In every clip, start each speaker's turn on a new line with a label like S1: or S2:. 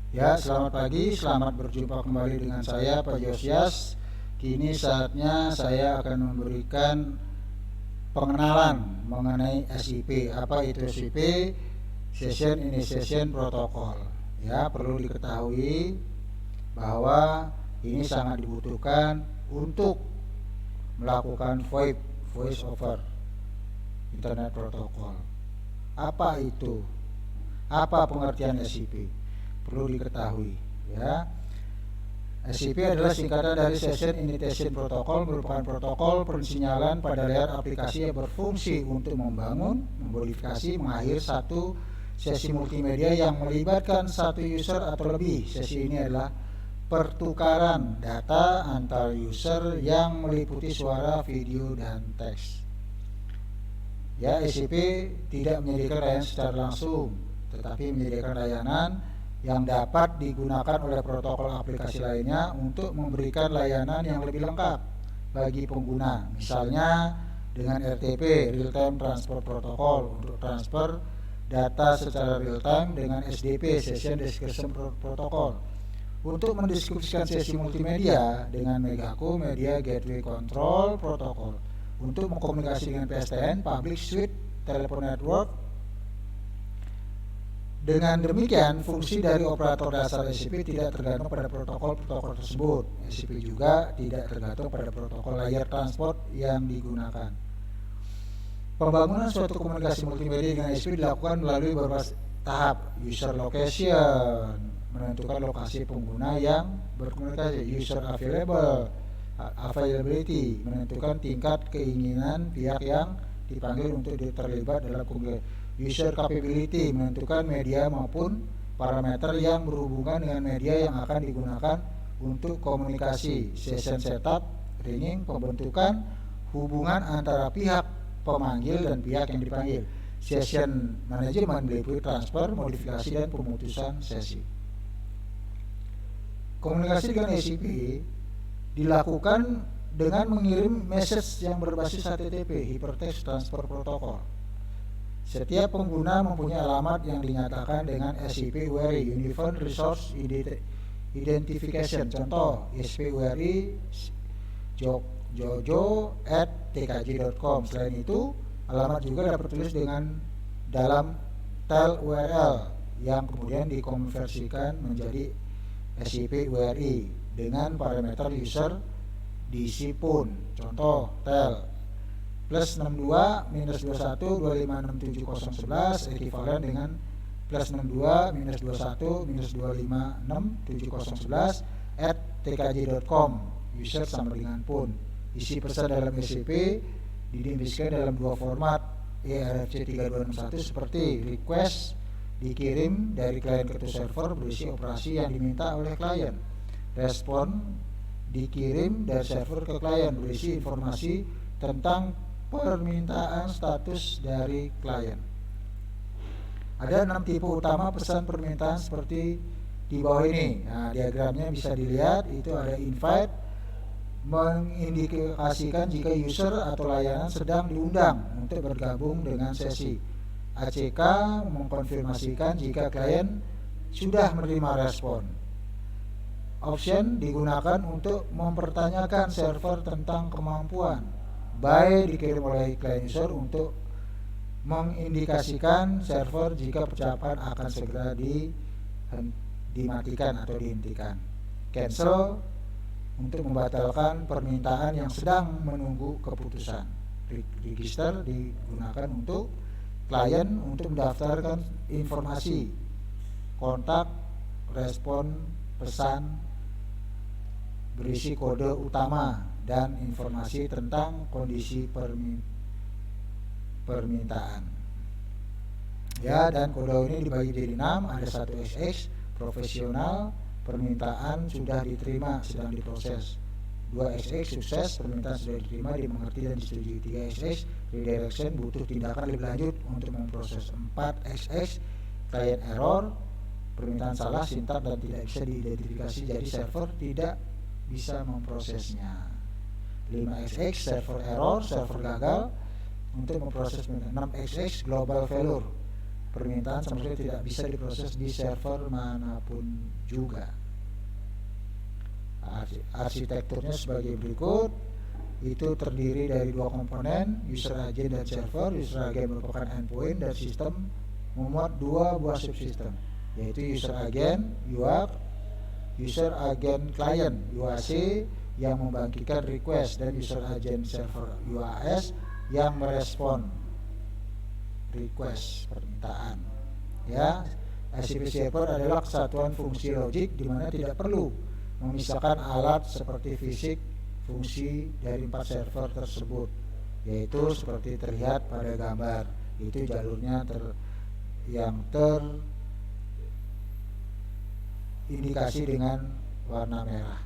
S1: Ya, selamat pagi, selamat berjumpa kembali dengan saya Pak Josias. Kini saatnya saya akan memberikan pengenalan mengenai SIP. Apa itu SIP? Session Initiation Protocol. Ya, perlu diketahui bahwa ini sangat dibutuhkan untuk melakukan VoIP, Voice over Internet Protocol. Apa itu? Apa pengertian SIP? Perlu diketahui, ya. SIP adalah singkatan dari Session Initiation Protocol, merupakan protokol persinyalan pada layar aplikasi yang berfungsi untuk membangun, memodifikasi, mengakhiri satu sesi multimedia yang melibatkan satu user atau lebih. Sesi ini adalah pertukaran data antar user yang meliputi suara, video, dan teks. Ya, SIP tidak menyediakan layanan secara langsung, tetapi menyediakan layanan yang dapat digunakan oleh protokol aplikasi lainnya untuk memberikan layanan yang lebih lengkap bagi pengguna. Misalnya dengan RTP, Real Time Transfer Protocol, untuk transfer data secara real time, dengan SDP, Session Description Protocol, untuk mendeskripsikan sesi multimedia, dengan Megaco, Media Gateway Control Protocol, untuk mengkomunikasi dengan PSTN, Public Switch Telephone Network. Dengan demikian, fungsi dari operator dasar SIP tidak tergantung pada protokol-protokol tersebut. SIP juga tidak tergantung pada protokol layer transport yang digunakan. Pembangunan suatu komunikasi multimedia dengan SIP dilakukan melalui beberapa tahap. User location, menentukan lokasi pengguna yang berkomunikasi. User availability, menentukan tingkat keinginan pihak yang dipanggil untuk terlibat dalam komunikasi. User capability, menentukan media maupun parameter yang berhubungan dengan media yang akan digunakan untuk komunikasi. Session setup, ringing, pembentukan hubungan antara pihak pemanggil dan pihak yang dipanggil. Session management meliputi transfer, modifikasi, dan pemutusan sesi. Komunikasi dengan SIP dilakukan dengan mengirim message yang berbasis HTTP, Hypertext Transfer Protocol. Setiap pengguna mempunyai alamat yang dinyatakan dengan SIP URI, Uniform Resource Identification. Contoh, SIP URI jojo@tkj.com. Selain itu, alamat juga dapat tertulis dengan dalam tel URL yang kemudian dikonversikan menjadi SIP URI dengan parameter user diisi pun. Contoh, tel plus 62 minus 21 2567011 ekivalen dengan plus 62 minus 21 minus 2567011 @tkj.com. User sama dengan pun. Isi pesan dalam SIP didistribusikan dalam dua format, ERFC 3261 seperti request dikirim dari klien ke server berisi operasi yang diminta oleh klien. Respon dikirim dari server ke klien berisi informasi tentang permintaan status dari klien. Ada 6 tipe utama pesan permintaan seperti di bawah ini. Nah, diagramnya bisa dilihat. Itu ada invite, mengindikasikan jika user atau layanan sedang diundang untuk bergabung dengan sesi. ACK, mengkonfirmasikan jika klien sudah menerima respon. Option digunakan untuk mempertanyakan server tentang kemampuan. By dikirim oleh klien user untuk mengindikasikan server jika percakapan akan segera dimatikan atau dihentikan. Cancel untuk membatalkan permintaan yang sedang menunggu keputusan. Register digunakan untuk klien untuk mendaftarkan informasi, kontak, respon, pesan berisi kode utama dan informasi tentang kondisi permintaan. Ya, dan kode ini dibagi jadi 6. Ada 1 XX, profesional, permintaan sudah diterima, sedang diproses. 2 XX, sukses, permintaan sudah diterima, dimengerti dan disetujui. 3 XX, redirection, butuh tindakan lebih lanjut untuk memproses. 4 XX, client error, permintaan salah, sintak dan tidak bisa diidentifikasi, jadi server tidak bisa memprosesnya. 5XX, server error, server gagal untuk memproses. 6XX, global failure, permintaan sama sekali tidak bisa diproses di server manapun juga. Arsitekturnya sebagai berikut. Itu terdiri dari dua komponen, user agent dan server. User agent merupakan endpoint dan sistem memuat dua buah subsistem, yaitu user agent UAC, user agent client UAC yang membangkitkan request, dan user agent server UAS yang merespon request permintaan. Ya, SCP server adalah kesatuan fungsi logik di mana tidak perlu memisahkan alat seperti fisik fungsi dari 4 server tersebut, yaitu seperti terlihat pada gambar. Itu jalurnya yang terindikasi dengan warna merah.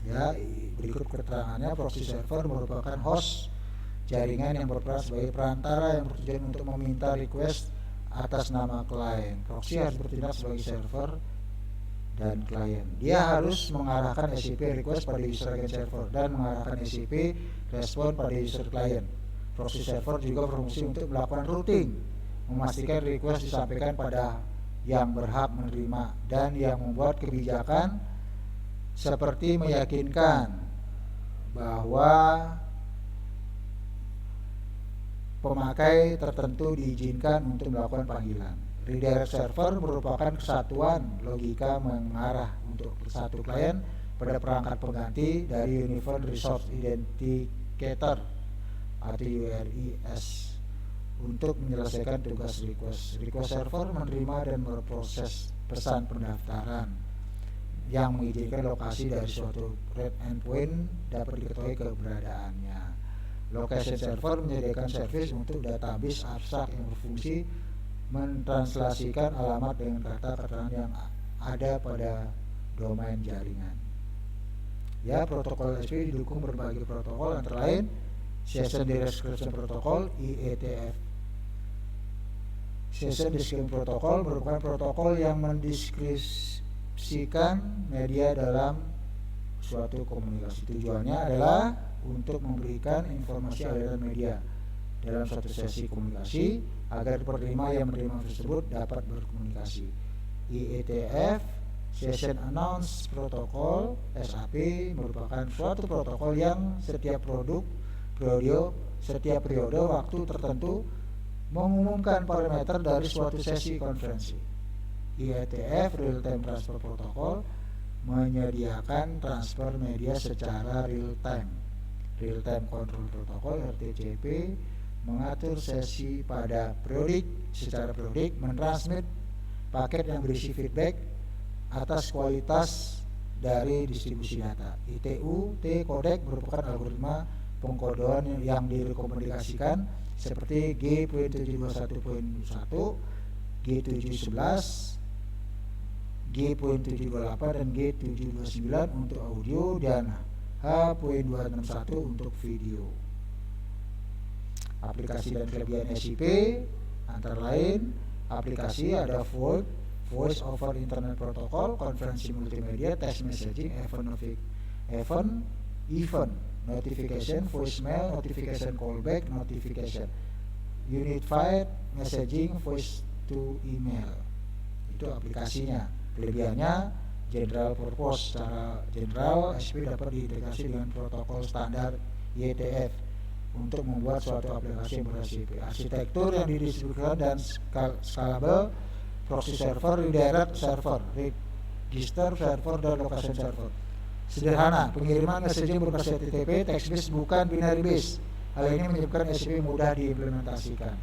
S1: Ya, berikut keterangannya. Proxy server merupakan host jaringan yang berperan sebagai perantara yang bertujuan untuk meminta request atas nama klien. Proxy harus bertindak sebagai server dan klien. Dia harus mengarahkan SCP request pada user agent server dan mengarahkan SCP respon pada user klien. Proxy server juga berfungsi untuk melakukan routing, memastikan request disampaikan pada yang berhak menerima, dan yang membuat kebijakan seperti meyakinkan bahwa pemakai tertentu diizinkan untuk melakukan panggilan. Redirect server merupakan kesatuan logika mengarah untuk satu klien pada perangkat pengganti dari Unified Resource Identificator atau URIS untuk menyelesaikan tugas request. Request server menerima dan memproses pesan pendaftaran yang mengizinkan lokasi dari suatu red endpoint dapat diketahui keberadaannya. Location server menyediakan service untuk database abstrak yang berfungsi mentranslasikan alamat dengan kata keterangan yang ada pada domain jaringan. Ya, protokol SCP didukung berbagai protokol, antara lain Session Description Protocol (IETF). Session Description Protocol merupakan protokol yang mendeskripsikan media dalam suatu komunikasi. Tujuannya adalah untuk memberikan informasi aliran media dalam suatu sesi komunikasi agar penerima yang menerima tersebut dapat berkomunikasi. IETF Session Announce Protocol (SAP) merupakan suatu protokol yang setiap periode waktu tertentu mengumumkan parameter dari suatu sesi konferensi. IETF Real Time Transfer Protocol menyediakan transfer media secara real time. Real Time Control Protocol RTCP mengatur sesi pada secara periodik, mentransmit paket yang berisi feedback atas kualitas dari distribusi data. ITU-T codec merupakan algoritma pengkodean yang direkomendasikan seperti G.721.1, G711, G.728 dan G729 untuk audio, dan H.261 untuk video. Aplikasi dan kelebihan SCP antara lain aplikasi ada Voice over Internet Protocol, konferensi multimedia, text messaging, event, notification, voicemail, notification callback, notification, unified messaging, voice to email. Itu aplikasinya. Kelebihannya general purpose. Secara general SCP dapat diintegrasi dengan protokol standar IETF untuk membuat suatu aplikasi yang ber-SCP. Arsitektur yang didistribusikan dan scalable. Proxy server, redirect server, register server, dan location server. Sederhana, pengiriman messaging berbasis HTTP, text based bukan binary based. Hal ini menyebabkan SCP mudah diimplementasikan.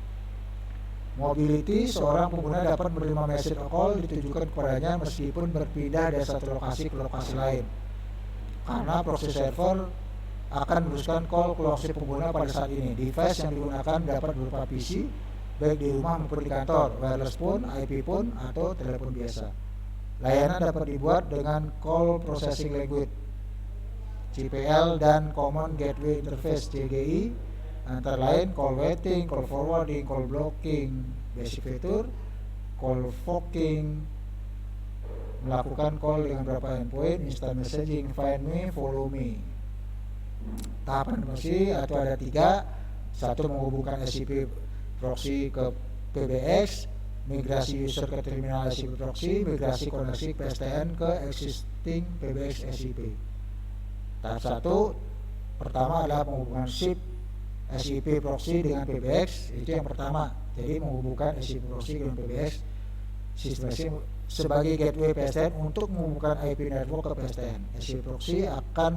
S1: Mobility, seorang pengguna dapat menerima message call ditujukan kepadanya meskipun berpindah dari satu lokasi ke lokasi lain. Karena proxy server akan meneruskan call ke lokasi pengguna pada saat ini. Device yang digunakan dapat berupa PC, baik di rumah maupun di kantor, wireless phone, IP phone, atau telepon biasa. Layanan dapat dibuat dengan Call Processing Language CPL dan Common Gateway Interface CGI, antara lain call waiting, call forwarding, call blocking, basic feature, call forking, melakukan call dengan beberapa endpoint, instant messaging, find me, follow me. Tahapan proxy atau ada 3. 1. Menghubungkan SCP proxy ke PBX. migrasi user ke terminal SIP proxy, migrasi koneksi PSTN ke existing PBX SIP. Tahap 1 pertama adalah menghubungkan SIP SIP proxy dengan PBX, itu yang pertama. Jadi menghubungkan SIP proxy dengan PBX sistem sebagai gateway PSTN untuk menghubungkan IP network ke PSTN. SIP proxy akan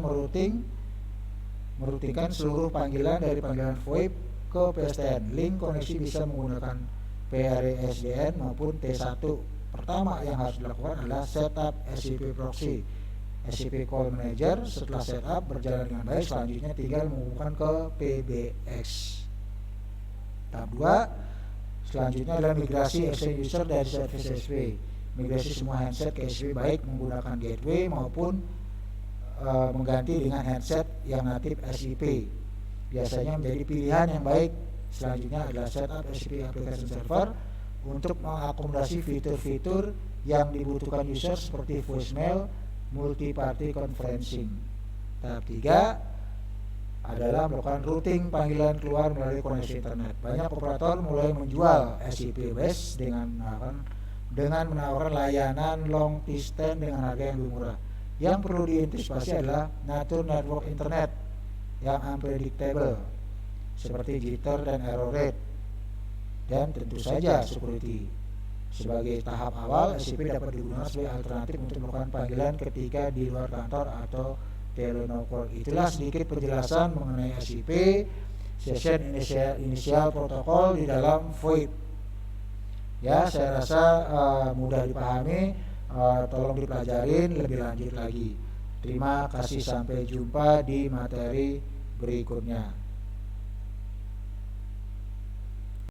S1: merutinkan seluruh panggilan dari panggilan VoIP ke PSTN. Link koneksi bisa menggunakan PRSDN maupun T1. Pertama yang harus dilakukan adalah setup SIP proxy. SIP call manager setelah setup berjalan dengan baik, selanjutnya tinggal menghubungkan ke PBX. Tahap 2 selanjutnya adalah migrasi exchange user dari service SIP. Migrasi semua handset ke SIP baik menggunakan gateway maupun mengganti dengan handset yang natif SIP. Biasanya menjadi pilihan yang baik. Selanjutnya adalah setup SIP application server untuk mengakomodasi fitur-fitur yang dibutuhkan user seperti voicemail, multi-party conferencing. Tahap 3 adalah melakukan routing panggilan keluar melalui koneksi internet. Banyak operator mulai menjual SIP base dengan menawarkan layanan long distance dengan harga yang lebih murah. Yang perlu diantisipasi adalah natur network internet yang unpredictable seperti jitter dan error rate, dan tentu saja security. Sebagai tahap awal, SIP dapat digunakan sebagai alternatif untuk melakukan panggilan ketika di luar kantor atau telenol. Itulah sedikit penjelasan mengenai SIP, session inisial protokol di dalam VoIP. Ya, saya rasa mudah dipahami. Tolong dipelajarin lebih lanjut lagi. Terima kasih, sampai jumpa di materi berikutnya.